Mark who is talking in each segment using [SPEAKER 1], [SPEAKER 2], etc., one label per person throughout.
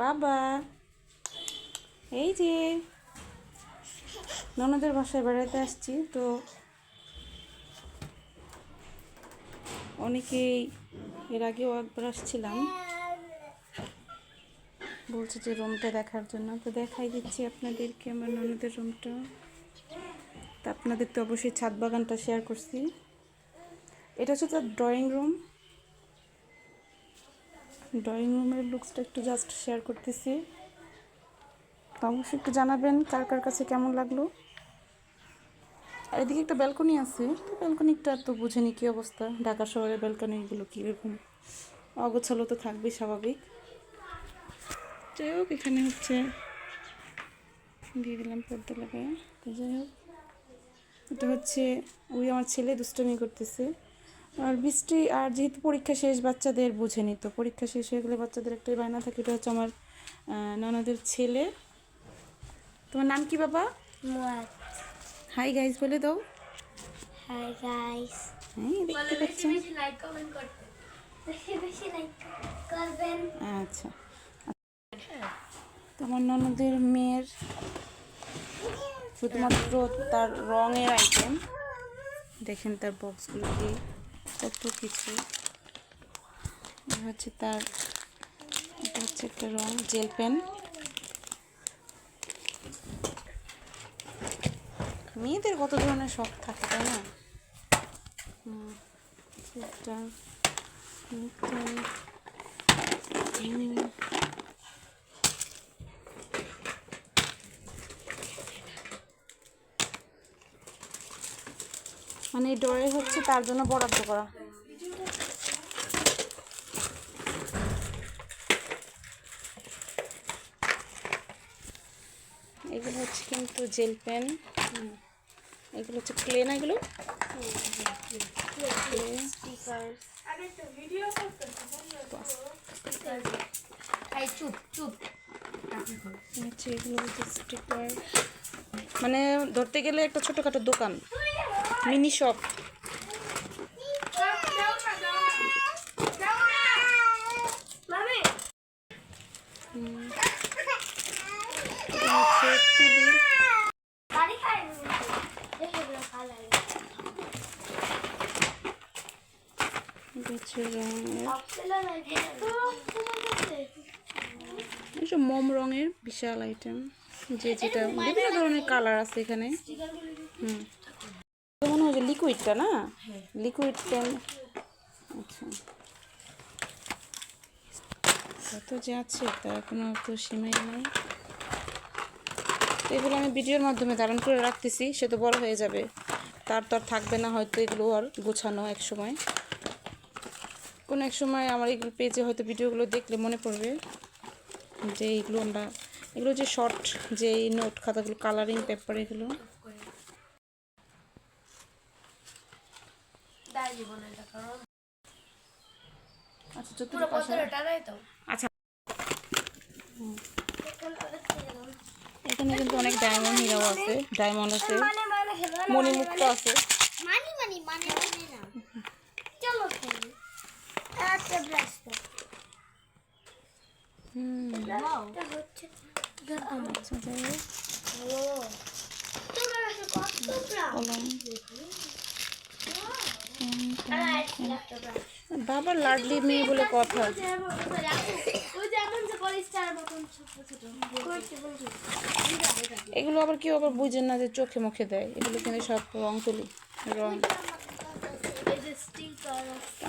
[SPEAKER 1] বাবা এই যে ননদের বাসায় বেড়াতে আসছি তো অনেকেই এর আগেও একবার আসছিলাম, বলছে যে রুমটা দেখার জন্য, তো দেখাই দিচ্ছি আপনাদেরকে আমার ননদের রুমটা। তা আপনাদের তো অবশ্যই ছাদ বাগানটা শেয়ার করছি। এটা হচ্ছে তার ড্রয়িং রুমের লুকসটা একটু জাস্ট শেয়ার করতেছি। তো অবশ্যই একটু জানাবেন কার কার কাছে কেমন লাগলো। আর এদিকে একটা ব্যালকনি আছে, ব্যালকনিটা তো বুঝেনি কী অবস্থা, ঢাকা শহরের ব্যালকনিগুলো কীরকম অগোছালো তো থাকবেই স্বাভাবিক। যাই হোক এখানে হচ্ছে দিয়ে দিলাম পর্দা লাগায়। তো যাই হোক এটা হচ্ছে ওই আমার ছেলে দুষ্টুমি করতেছে আর বৃষ্টি, আর যেহেতু পরীক্ষা শেষ বাচ্চাদের বুঝেনি, তো পরীক্ষা শেষ হয়ে গেলে বাচ্চাদের একটাই বায়না থাকে, এটা হচ্ছে আমার ননদের ছেলে। তোমার নাম কি বাবা?
[SPEAKER 2] মুয়াত।
[SPEAKER 1] হাই গাইস বলে দাও।
[SPEAKER 2] Hi guys.
[SPEAKER 1] হ্যাঁ দেখতে পাচ্ছেন।
[SPEAKER 2] বেশি লাইক কমেন্ট করতে, বেশি লাইক করবেন।
[SPEAKER 1] আচ্ছা তোমার ননদের মেয়ের শুধুমাত্র তার রঙের আইটেম দেখেন, তার বক্সগুলো কি কত কিছু। হচ্ছে তার এটা হচ্ছে একটা রং জেল পেন। মেয়েদের কত ধরনের শখ থাকে তাই না। এটা মানে এই ড্রয়ে হচ্ছে তার জন্য বরাদ্দ করা। এগুলো হচ্ছে কিন্তু জেল পেন, এগুলো হচ্ছে ক্লে না, এগুলো এগুলো হচ্ছে স্টিকার, মানে ধরতে গেলে একটা ছোটোখাটো দোকান, মিনি শপ। মোম রঙের বিশাল আইটেম, যে যেটা বিভিন্ন ধরনের কালার আছে এখানে। মনে হয় যে লিকুইডটা না, লিকুইড পেন। আচ্ছা কত যে আছে তার কোনো তো সীমাই নেই। এগুলো আমি ভিডিওর মাধ্যমে ধারণ করে রাখতেছি, সে তো বড় হয়ে যাবে, তার তো আর থাকবে না হয়তো এগুলো আর গোছানো। এক সময় কোনো এক সময় আমার এগুলো পেজে হয়তো ভিডিওগুলো দেখলে মনে পড়বে যে এইগুলো আমরা, এগুলো যে শর্ট যে নোট খাতাগুলো, কালারিং পেপার, এগুলো আচ্ছা। এখানে কিন্তু অনেক ডায়মন্ড হিরাও আছে, ডায়মন্ড আছে, মণিমুক্ত আছে। বাবার লাডলি মেয়ে বলে কথা। এগুলো আবার কেউ আবার বুঝেন না যে চোখে মুখে দেয়, এগুলো কিন্তু সব রং তুলি, রং।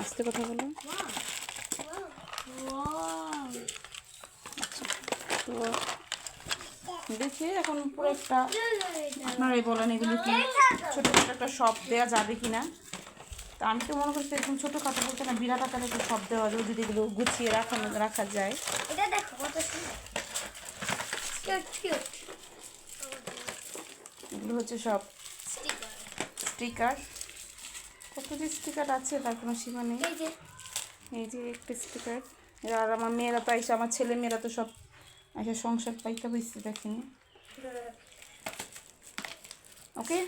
[SPEAKER 1] আস্তে কথা বলো। তো দেখি এখন পুরো একটা আপনারাই বলেন এগুলো কি ছোটো ছোটো একটা শপ দেওয়া যাবে কিনা। তা আমি তো মনে করছি এরকম ছোটোখাটো বলতে না, বিরাট আকারে একটা শপ দেওয়া যাবে যদি এগুলো গুছিয়ে রাখা যায়। এগুলো হচ্ছে সব স্টিকার, কত যে স্টিকার আছে তার কোনো সীমা নেই। এই যে একটা স্টিকার, আর আমার মেয়েরা তো এসে, আমার ছেলে মেয়েরা তো সব এসে সংসার পাইতে বসছে, দেখেনি। ওকে।